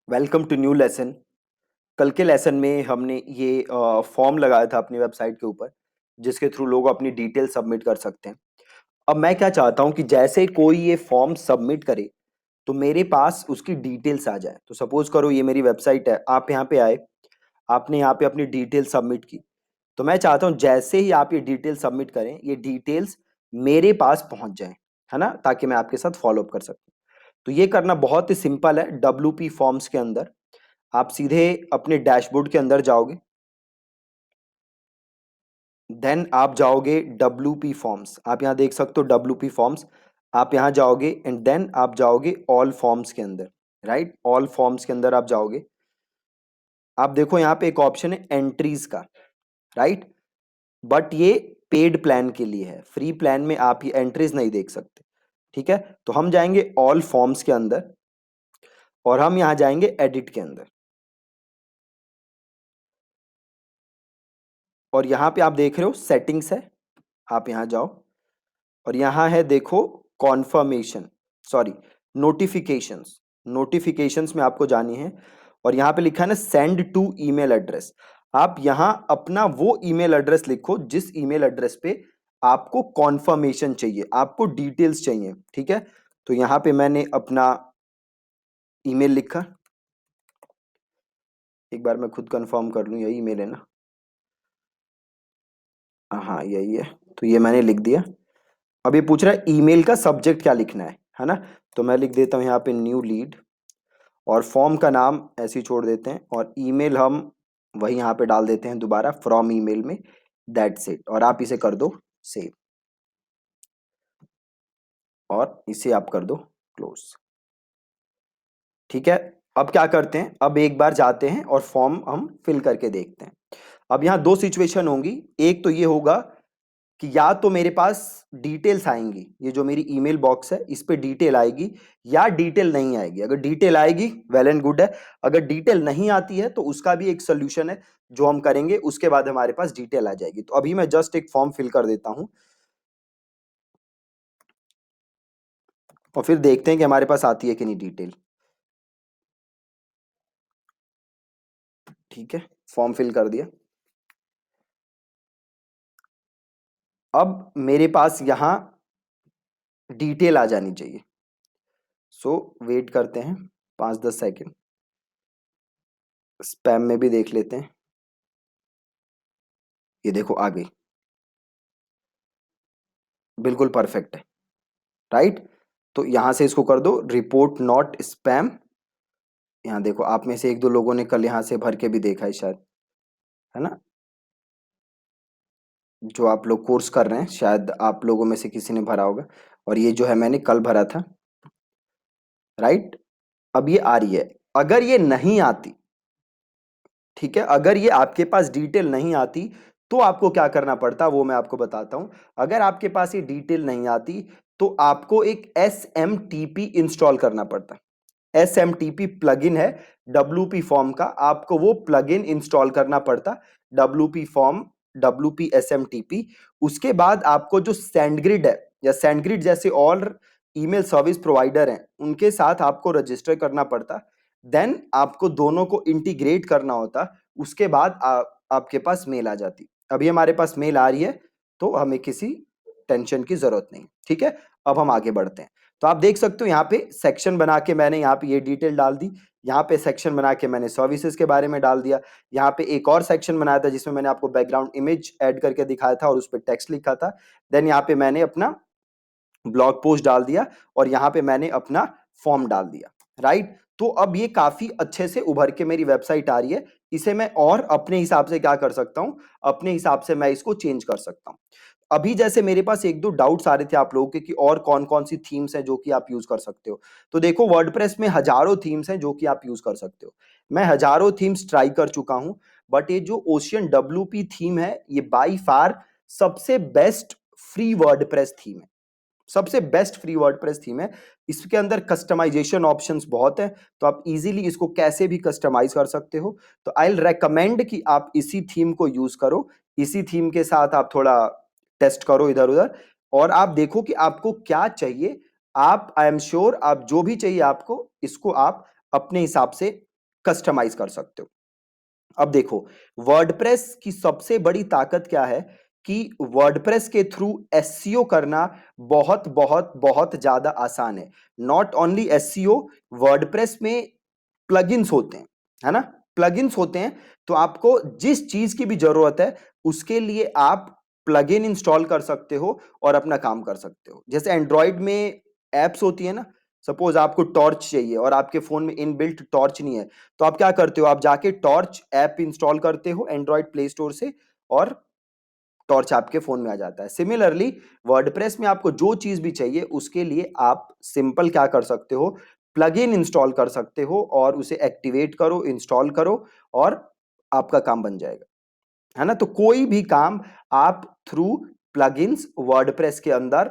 Welcome to new lesson. कल के lesson में हमने ये फॉर्म लगाया था अपनी वेबसाइट के ऊपर, जिसके थ्रू लोग अपनी डिटेल सबमिट कर सकते हैं। अब मैं क्या चाहता हूं कि जैसे कोई ये फॉर्म सबमिट करे तो मेरे पास उसकी डिटेल्स आ जाए। तो सपोज करो ये मेरी वेबसाइट है, आप यहाँ पे आए, आपने यहाँ पे अपनी डिटेल सबमिट की। तो मैं चाहता हूँ जैसे ही आप ये डिटेल सबमिट करें, ये डिटेल्स मेरे पास पहुंच जाए, है ना, ताकि मैं आपके साथ फॉलो अप कर सकूं। तो ये करना बहुत ही सिंपल है। WP फॉर्म्स के अंदर आप सीधे अपने डैशबोर्ड के अंदर जाओगे, देन आप जाओगे WP फॉर्म्स। आप यहां देख सकते हो WP फॉर्म्स। आप यहां जाओगे एंड देन आप जाओगे ऑल फॉर्म्स के अंदर। राइट, ऑल फॉर्म्स के अंदर आप जाओगे। आप देखो यहां पे एक ऑप्शन है एंट्रीज का। राइट, बट ये पेड प्लान के लिए है, फ्री प्लान में आप ये एंट्रीज नहीं देख सकते। ठीक है, तो हम जाएंगे ऑल फॉर्म्स के अंदर और हम यहां जाएंगे एडिट के अंदर। और यहां पे आप देख रहे हो सेटिंग्स है, आप यहां जाओ और यहां है देखो कॉन्फर्मेशन, सॉरी, नोटिफिकेशंस। नोटिफिकेशंस में आपको जानी है और यहां पे लिखा है ना सेंड टू ईमेल एड्रेस। आप यहां अपना वो ईमेल एड्रेस लिखो जिस ईमेल एड्रेस पे आपको कॉन्फर्मेशन चाहिए, आपको डिटेल्स चाहिए। ठीक है, तो यहां पे मैंने अपना ईमेल लिखा। एक बार मैं खुद कंफर्म कर लूं, यही ईमेल है ना? हाँ यही है, तो ये मैंने लिख दिया। अब ये पूछ रहा है ईमेल का सब्जेक्ट क्या लिखना है ना? तो मैं लिख देता हूँ यहाँ पे न्यू लीड और फॉर्म का नाम ऐसे ही छोड़ देते हैं और ईमेल हम वही यहाँ पे डाल देते हैं दोबारा फ्रॉम ईमेल में। दैट्स इट, और आप इसे कर दो सेव और इसे आप कर दो क्लोज। ठीक है, अब क्या करते हैं, अब एक बार जाते हैं और फॉर्म हम फिल करके देखते हैं। अब यहाँ दो सिचुएशन होंगी। एक तो ये होगा कि या तो मेरे पास डिटेल्स आएंगी, ये जो मेरी ईमेल बॉक्स है इस पे डिटेल आएगी, या डिटेल नहीं आएगी। अगर डिटेल आएगी वेल एंड गुड है, अगर डिटेल नहीं आती है तो उसका भी एक सोल्यूशन है जो हम करेंगे, उसके बाद हमारे पास डिटेल आ जाएगी। तो अभी मैं जस्ट एक फॉर्म फिल कर देता हूं और फिर देखते हैं कि हमारे पास आती है कि नहीं डिटेल। ठीक है, फॉर्म फिल कर दिया। अब मेरे पास यहां डिटेल आ जानी चाहिए। सो वेट करते हैं 5-10 सेकेंड, स्पैम में भी देख लेते हैं। ये देखो आ गई, बिल्कुल परफेक्ट है। राइट, तो यहां से इसको कर दो रिपोर्ट नॉट स्पैम। यहाँ देखो आप में से एक दो लोगों ने कल यहाँ से भर के भी देखा है शायद, है ना? जो आप लोग कोर्स कर रहे हैं शायद आप लोगों में से किसी ने भरा होगा, और ये जो है मैंने कल भरा था। राइट, अब ये आ रही है। अगर ये नहीं आती, ठीक है, अगर ये आपके पास डिटेल नहीं आती तो आपको क्या करना पड़ता वो मैं आपको बताता हूं। अगर आपके पास ये डिटेल नहीं आती तो आपको एक SMTP इंस्टॉल करना पड़ता। SMTP प्लगइन है WP फॉर्म का, आपको वो प्लगइन इंस्टॉल करना पड़ता। WP form, WP SMTP। उसके बाद आपको जो SendGrid है या SendGrid जैसे और ईमेल सर्विस प्रोवाइडर हैं उनके साथ आपको रजिस्टर करना पड़ता। देन आपको दोनों को इंटीग्रेट करना होता। उसके बाद आपके पास मेल आ जाती। अभी हमारे पास मेल आ रही है तो हमें किसी टेंशन की जरूरत नहीं। ठीक है, अब हम आगे बढ़ते हैं। तो आप देख सकते हो यहाँ पे सेक्शन बना के मैंने यहाँ पे ये डिटेल डाल दी। यहाँ पे सेक्शन बना के मैंने सर्विसेज के बारे में डाल दिया। यहाँ पे एक और सेक्शन बनाया था जिसमें मैंने आपको बैकग्राउंड इमेज ऐड करके दिखाया था और उस पर टेक्स्ट लिखा था। देन यहाँ पे मैंने अपना ब्लॉग पोस्ट डाल दिया और यहाँ पे मैंने अपना फॉर्म डाल दिया। राइट, तो अब ये काफी अच्छे से उभर के मेरी वेबसाइट आ रही है। इसे मैं और अपने हिसाब से क्या कर सकता हूं, अपने हिसाब से मैं इसको चेंज कर सकता हूं। अभी जैसे मेरे पास एक दो डाउट्स आ रहे थे आप लोगों के कि और कौन कौन सी थीम्स हैं जो कि आप यूज कर सकते हो। तो देखो वर्डप्रेस में हजारों थीम्स हैं जो कि आप यूज कर सकते हो। मैं हजारों थीम्स ट्राई कर चुका हूं, बट ये जो ओशियन WP थीम है ये बाई फार सबसे बेस्ट फ्री वर्डप्रेस थीम है। सबसे बेस्ट फ्री वर्डप्रेस थीम है। इसके अंदर कस्टमाइजेशन ऑप्शंस बहुत है, तो आप इजीली इसको कैसे भी कस्टमाइज कर सकते हो। तो आई विल रेकमेंड कि आप इसी थीम को यूज करो। इसी थीम के साथ आप थोड़ा टेस्ट करो इधर उधर और आप देखो कि आपको क्या चाहिए। आप, आई एम श्योर, आप जो भी चाहिए आपको इसको आप अपने हिसाब से कस्टमाइज कर सकते हो। अब देखो, वर्डप्रेस की सबसे बड़ी ताकत क्या है कि वर्डप्रेस के थ्रू एसईओ करना बहुत बहुत बहुत ज्यादा आसान है। नॉट ओनली एसईओ, वर्डप्रेस में प्लगइन्स होते हैं, है ना, प्लगइन्स होते हैं। तो आपको जिस चीज की भी जरूरत है उसके लिए आप प्लगइन इंस्टॉल कर सकते हो और अपना काम कर सकते हो। जैसे एंड्रॉइड में एप्स होती है ना, सपोज आपको टॉर्च चाहिए और आपके फोन में इनबिल्ट टॉर्च नहीं है, तो आप क्या करते हो, आप जाके टॉर्च ऐप इंस्टॉल करते हो एंड्रॉइड प्ले स्टोर से और टॉर्च आपके फोन में आ जाता है। सिमिलरली वर्डप्रेस में आपको जो चीज भी चाहिए उसके लिए आप सिंपल क्या कर सकते हो, प्लगइन इंस्टॉल कर सकते हो और उसे एक्टिवेट करो, इंस्टॉल करो और आपका काम बन जाएगा, है ना। तो कोई भी काम आप थ्रू प्लगइन्स वर्डप्रेस के अंदर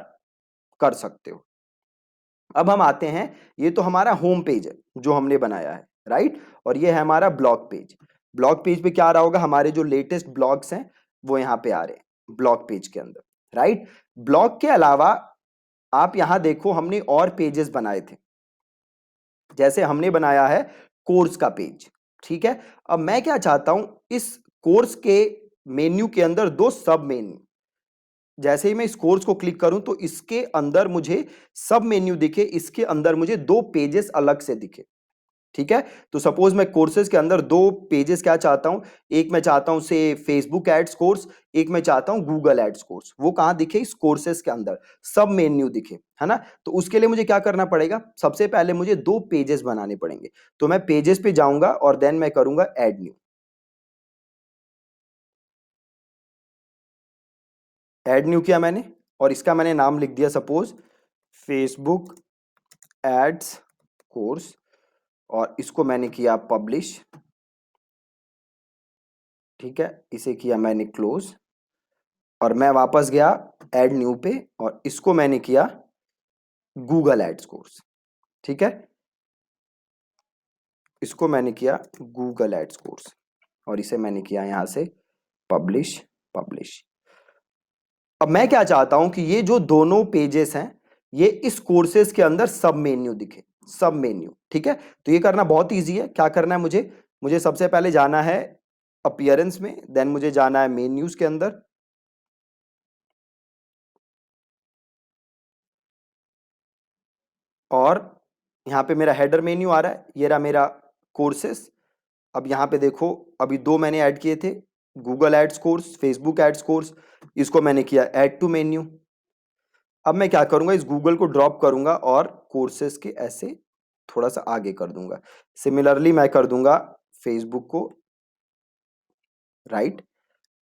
कर सकते हो। अब हम आते हैं, ये तो हमारा होम पेज है जो हमने बनाया है, राइट, और ये है हमारा ब्लॉग पेज। ब्लॉग पेज पे क्या आ रहा होगा, हमारे जो लेटेस्ट ब्लॉग्स हैं वो यहाँ पे आ रहे हैं ब्लॉग पेज के अंदर, राइट। ब्लॉग के अलावा आप यहां देखो हमने और पेजेस बनाए थे, जैसे हमने बनाया है कोर्स का पेज, ठीक है। अब मैं क्या चाहता हूं, इस कोर्स के मेन्यू के अंदर दो सब मेन्यू, जैसे ही मैं इस कोर्स को क्लिक करूं तो इसके अंदर मुझे सब मेन्यू दिखे, इसके अंदर मुझे दो पेजेस अलग से दिखे, ठीक है। तो सपोज मैं कोर्सेज के अंदर दो पेजेस क्या चाहता हूं, एक मैं चाहता हूं से फेसबुक एड्स कोर्स, एक मैं चाहता हूं गूगल एड्स कोर्स। वो कहां दिखे, इस कोर्सेज के अंदर सब मेन्यू दिखे, है ना। तो उसके लिए मुझे क्या करना पड़ेगा, सबसे पहले मुझे दो पेजेस बनाने पड़ेंगे। तो मैं पेजेस पे जाऊंगा और देन मैं करूंगा एड न्यू। एड न्यू किया मैंने और इसका मैंने नाम लिख दिया सपोज फेसबुक एड्स कोर्स और इसको मैंने किया पब्लिश, ठीक है, इसे किया मैंने क्लोज और मैं वापस गया एड न्यू पे और इसको मैंने किया गूगल एड्स कोर्स, ठीक है, इसको मैंने किया गूगल एड्स कोर्स और इसे मैंने किया यहां से पब्लिश पब्लिश। अब मैं क्या चाहता हूं कि ये जो दोनों पेजेस हैं ये इस कोर्सेज के अंदर सब मेन्यू दिखे, सब मेन्यू, ठीक है। तो ये करना बहुत इजी है। क्या करना है मुझे, मुझे सबसे पहले जाना है अपीयरेंस में, देन मुझे जाना है मेन्यूज के अंदर, और यहाँ पे मेरा हेडर मेन्यू आ रहा है, ये रहा मेरा कोर्सेस। अब यहाँ पे देखो अभी दो मैंने ऐड किए थे, Google ads course, Facebook ads course, इसको मैंने किया ऐड टू मेन्यू। अब मैं क्या करूंगा, इस गूगल को ड्रॉप करूंगा और कोर्सेस के ऐसे थोड़ा सा आगे कर दूंगा। सिमिलरली मैं कर दूंगा फेसबुक को राइट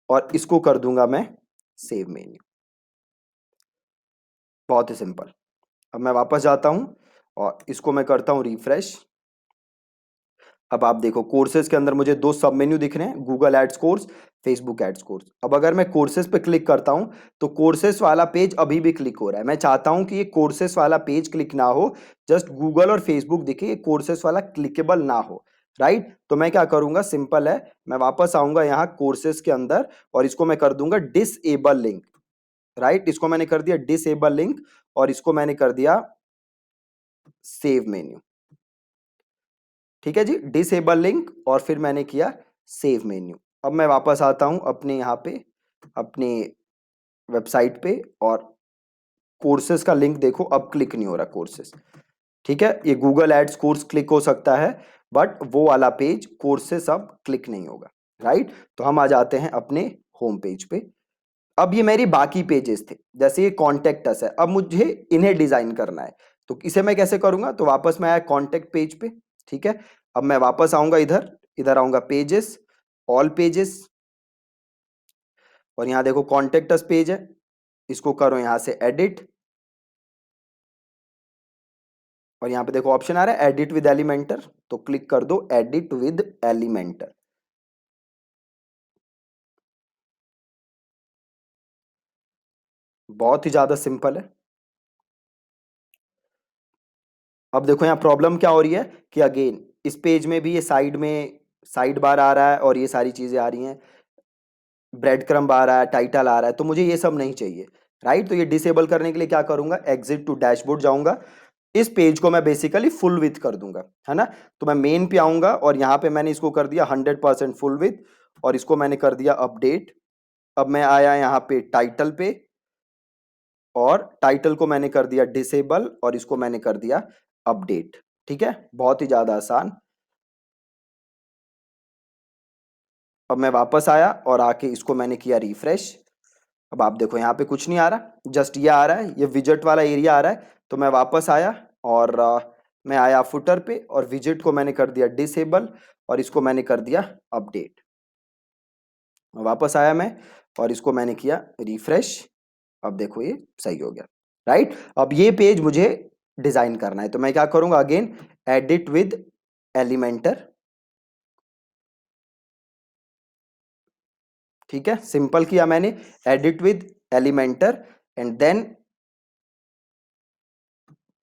और इसको कर दूंगा मैं सेव मेन्यू। बहुत ही सिंपल। अब मैं वापस जाता हूं और इसको मैं करता हूं रिफ्रेश। अब आप देखो कोर्सेज के अंदर मुझे दो सब मेन्यू दिख रहे हैं, Google ads course, Facebook ads course. अब अगर मैं कोर्सेज पे क्लिक करता हूं तो कोर्सेज वाला पेज अभी भी क्लिक हो रहा है। मैं चाहता हूं कि ये कोर्सेज वाला पेज क्लिक ना हो, जस्ट गूगल और फेसबुक दिखे, ये कोर्सेज वाला क्लिकेबल ना हो, राइट। तो मैं क्या करूंगा, सिंपल है, मैं वापस आऊंगा यहाँ कोर्सेज के अंदर और इसको मैं कर दूंगा डिसेबल लिंक, राइट। इसको मैंने कर दिया डिसेबल लिंक और इसको मैंने कर दिया सेव मेन्यू, ठीक है जी, डिसेबल लिंक और फिर मैंने किया सेव मेन्यू। अब मैं वापस आता हूं अपने यहाँ पे, अपने वेबसाइट पे, और कोर्सेज का लिंक देखो अब क्लिक नहीं हो रहा कोर्सेज, ठीक है। ये गूगल एड्स कोर्स क्लिक हो सकता है बट वो वाला पेज कोर्सेज अब क्लिक नहीं होगा, राइट। तो हम आ जाते हैं अपने होम पेज पे। अब ये मेरी बाकी पेजेस थे, जैसे ये कॉन्टेक्ट अस है, अब मुझे इन्हें डिजाइन करना है। तो इसे मैं कैसे करूंगा, तो वापस मैं आया कॉन्टेक्ट पेज पे, ठीक है। अब मैं वापस आऊंगा इधर, इधर आऊंगा पेजेस, ऑल पेजेस, और यहां देखो कॉन्टेक्ट अस पेज है, इसको करो यहां से एडिट, और यहां पे देखो ऑप्शन आ रहा है एडिट विद एलिमेंटर, तो क्लिक कर दो एडिट विद एलिमेंटर। बहुत ही ज्यादा सिंपल है। अब देखो यहाँ प्रॉब्लम क्या हो रही है कि अगेन इस पेज में भी ये साइड में साइड बार आ रहा है और ये सारी चीजें आ रही हैं, ब्रेड क्रम्ब आ रहा है, टाइटल आ रहा है, तो मुझे ये सब नहीं चाहिए, राइट। तो ये डिसेबल करने के लिए क्या करूंगा, एग्जिट टू डैशबोर्ड जाऊंगा इस पेज को मैं बेसिकली फुल विथ कर दूंगा, है ना। तो मैं मेन पे आऊंगा और यहाँ पे मैंने इसको कर दिया 100% फुल विथ, और इसको मैंने कर दिया अपडेट। अब मैं आया यहाँ पे टाइटल पे, और टाइटल को मैंने कर दिया डिसेबल, और इसको मैंने कर दिया अपडेट। ठीक है, बहुत ही ज्यादा आसान। अब मैं वापस आया और आके इसको मैंने किया रिफ्रेश। अब आप देखो यहाँ पे कुछ नहीं आ रहा, जस्ट ये आ रहा है, ये विजेट वाला एरिया आ रहा है। तो मैं वापस आया और मैं आया फुटर पे, और विजेट को मैंने कर दिया डिसेबल, और इसको मैंने कर दिया अपडेट। वापस आया मैं और इसको मैंने किया रिफ्रेश। अब देखो ये सही हो गया, राइट। अब ये पेज मुझे डिजाइन करना है, तो मैं क्या करूंगा, अगेन एडिट विद एलिमेंटर। ठीक है, सिंपल किया मैंने, edit with Elementor, and then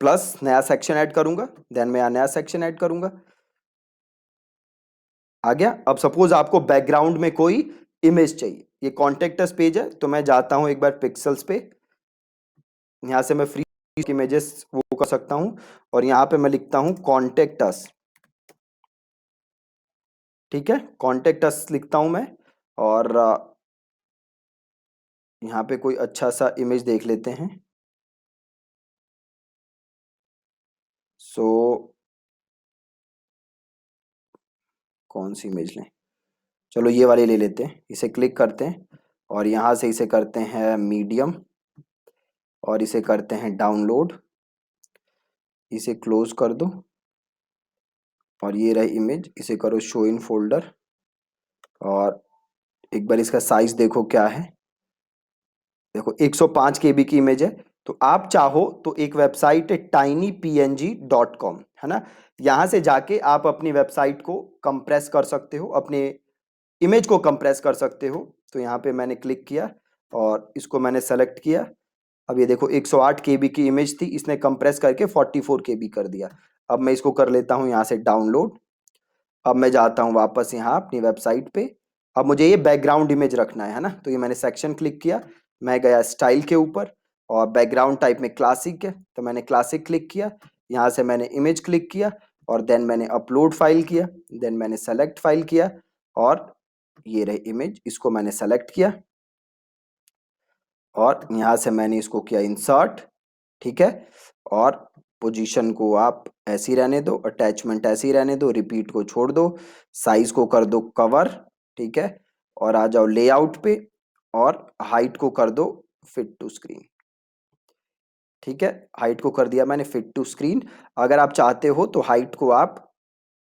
plus नया सेक्शन ऐड करूंगा, देन मैं नया सेक्शन ऐड करूंगा। आ गया। अब सपोज आपको बैकग्राउंड में कोई इमेज चाहिए, ये कॉन्टेक्टस पेज है, तो मैं जाता हूं एक बार पिक्सल्स पे, यहां से मैं फ्री इमेजेस वो कर सकता हूं, और यहां पे मैं लिखता हूं कॉन्टेक्टस। ठीक है, कॉन्टेक्टस लिखता हूं मैं, और यहाँ पे कोई अच्छा सा इमेज देख लेते हैं। सो कौन सी इमेज लें, चलो ये वाली ले लेते हैं, इसे क्लिक करते हैं, और यहाँ से इसे करते हैं मीडियम, और इसे करते हैं डाउनलोड, इसे क्लोज कर दो, और ये रही इमेज, इसे करो शो इन फोल्डर, और एक बार इसका साइज देखो क्या है। देखो 105 केबी की इमेज है। तो आप चाहो तो एक वेबसाइट है tinypng.com, है ना, यहां से जाके आप अपनी वेबसाइट को कंप्रेस कर सकते हो, अपने इमेज को कंप्रेस कर सकते हो। तो यहाँ पे मैंने क्लिक किया और इसको मैंने सेलेक्ट किया। अब ये देखो 108 केबी की इमेज थी, इसने कंप्रेस करके 44 केबी कर दिया। अब मैं इसको कर लेता हूँ यहाँ से डाउनलोड। अब मैं जाता हूँ वापस यहाँ अपनी वेबसाइट पे। अब मुझे ये बैकग्राउंड इमेज रखना है ना, तो ये मैंने सेक्शन क्लिक किया, मैं गया स्टाइल के ऊपर, और बैकग्राउंड टाइप में क्लासिक है, तो मैंने क्लासिक क्लिक किया, यहाँ से मैंने इमेज क्लिक किया, और देन मैंने अपलोड फाइल किया, देन मैंने सेलेक्ट फाइल किया, और ये रही इमेज, इसको मैंने सेलेक्ट किया, और यहाँ से मैंने इसको किया इंसर्ट। ठीक है, और पोजीशन को आप ऐसी रहने दो, अटैचमेंट ऐसी रहने दो, रिपीट को छोड़ दो, साइज को कर दो कवर। ठीक है, और आ जाओ लेआउट पे, और हाइट को कर दो फिट टू स्क्रीन। ठीक है, हाइट को कर दिया मैंने फिट टू स्क्रीन। अगर आप चाहते हो तो हाइट को आप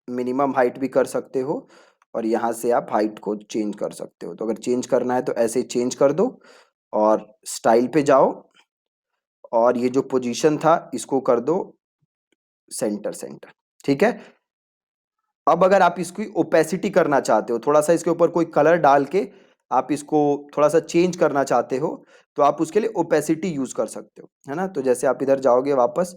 मिनिमम हाइट भी कर सकते हो, और यहाँ से आप हाइट को चेंज कर सकते हो। तो अगर चेंज करना है तो ऐसे चेंज कर दो, और स्टाइल पे जाओ, और ये जो पोजीशन था इसको कर दो सेंटर सेंटर। ठीक है, अब अगर आप इसकी ओपेसिटी करना चाहते हो, थोड़ा सा इसके ऊपर कोई कलर डाल के आप इसको थोड़ा सा चेंज करना चाहते हो, तो आप उसके लिए ओपेसिटी यूज कर सकते हो, है ना। तो जैसे आप इधर जाओगे वापस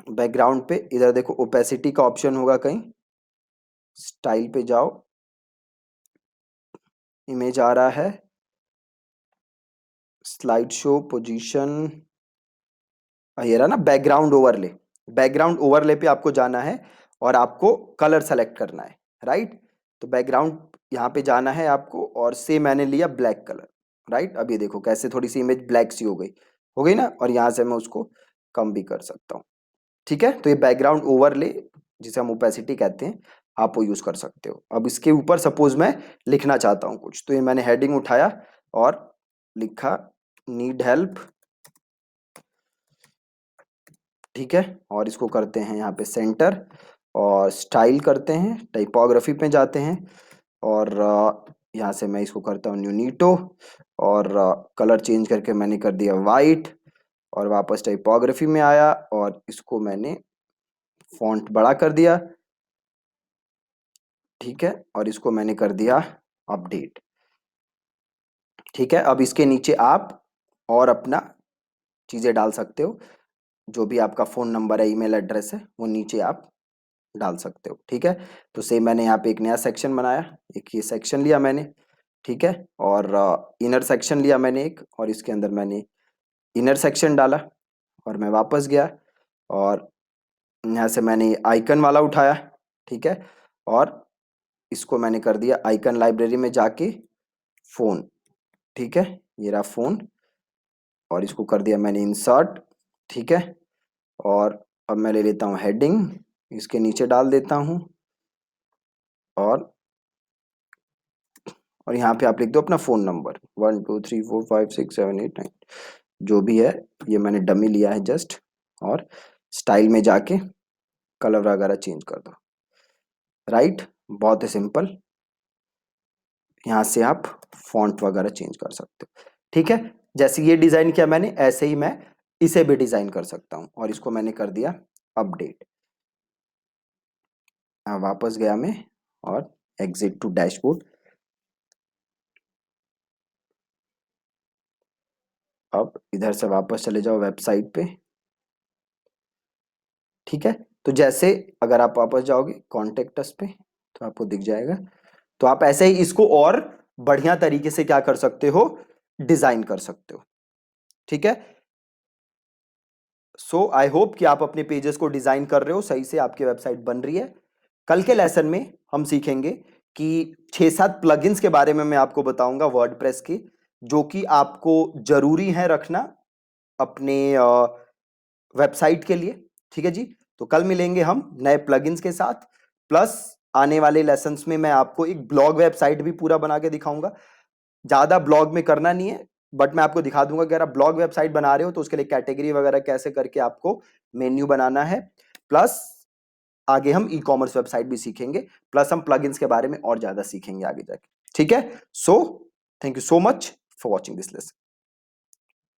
बैकग्राउंड पे, इधर देखो ओपेसिटी का ऑप्शन होगा कहीं, स्टाइल पे जाओ, इमेज आ रहा है, स्लाइड शो पोजीशन, ये रहा ना बैकग्राउंड ओवरले। बैकग्राउंड ओवरले पे आपको जाना है, और आपको कलर सेलेक्ट करना है, राइट। तो बैकग्राउंड यहाँ पे जाना है आपको, और से मैंने लिया ब्लैक कलर, राइट। अब ये देखो कैसे थोड़ी सी इमेज ब्लैक सी हो गई ना, और यहाँ से मैं उसको कम भी कर सकता हूँ। ठीक है, तो ये बैकग्राउंड ओवरले जिसे हम ओपेसिटी कहते हैं, आप वो यूज कर सकते हो। अब इसके ऊपर सपोज मैं लिखना चाहता हूँ कुछ, तो ये मैंने हेडिंग उठाया और लिखा नीड हेल्प। ठीक है, और इसको करते हैं यहाँ पे सेंटर, और स्टाइल करते हैं, टाइपोग्राफी पे जाते हैं, और यहाँ से मैं इसको करता हूँ न्यूनीटो, और कलर चेंज करके मैंने कर दिया वाइट, और वापस टाइपोग्राफी में आया और इसको मैंने फॉन्ट बड़ा कर दिया। ठीक है, और इसको मैंने कर दिया अपडेट। ठीक है, अब इसके नीचे आप और अपना चीज़ें डाल सकते हो, जो भी आपका फ़ोन नंबर है, ईमेल एड्रेस है, वो नीचे आप डाल सकते हो। ठीक है, तो सेम मैंने यहाँ पे एक नया सेक्शन बनाया, एक ये सेक्शन लिया मैंने। ठीक है, और इनर सेक्शन लिया मैंने एक, और इसके अंदर मैंने इनर सेक्शन डाला। और मैं वापस गया और यहाँ से मैंने आइकन वाला उठाया, ठीक है, और इसको मैंने कर दिया आइकन लाइब्रेरी में जाके फोन, ठीक है, ये रहा फोन, और इसको कर दिया मैंने इंसर्ट, ठीक है, और अब मैं ले लेता हूँ हेडिंग, इसके नीचे डाल देता हूँ, और यहाँ पे आप लिख दो अपना फोन नंबर 12345678 9, जो भी है, ये मैंने डमी लिया है जस्ट, और स्टाइल में जाके कलर वगैरह चेंज कर दो, राइट, बहुत ही सिंपल। यहाँ से आप फॉन्ट वगैरह चेंज कर सकते हो, ठीक है। जैसे ये डिजाइन किया मैंने, ऐसे ही मैं इसे भी डिजाइन कर सकता हूँ, और इसको मैंने कर दिया अपडेट। वापस गया मैं और एग्जिट टू डैशबोर्ड। अब इधर से वापस चले जाओ वेबसाइट पे, ठीक है। तो जैसे अगर आप वापस जाओगे कॉन्टेक्ट अस पे तो आपको दिख जाएगा। तो आप ऐसे ही इसको और बढ़िया तरीके से क्या कर सकते हो, डिजाइन कर सकते हो, ठीक है। सो आई होप कि आप अपने पेजेस को डिजाइन कर रहे हो, सही से आपकी वेबसाइट बन रही है। कल के लेसन में हम सीखेंगे कि 6-7 प्लगइन्स के बारे में मैं आपको बताऊंगा वर्डप्रेस के, जो कि आपको जरूरी है रखना अपने वेबसाइट के लिए, ठीक है जी। तो कल मिलेंगे हम नए प्लगइन्स के साथ, प्लस आने वाले लेसन्स में मैं आपको एक ब्लॉग वेबसाइट भी पूरा बना के दिखाऊंगा। ज्यादा ब्लॉग में करना नहीं है, बट मैं आपको दिखा दूंगा कि अगर आप ब्लॉग वेबसाइट बना रहे हो तो उसके लिए कैटेगरी वगैरह कैसे करके आपको मेन्यू बनाना है। प्लस आगे हम ई कॉमर्स वेबसाइट भी सीखेंगे, प्लस हम प्लगइन्स के बारे में और ज्यादा सीखेंगे आगे जाके, ठीक है। So thank you so much for watching this lesson.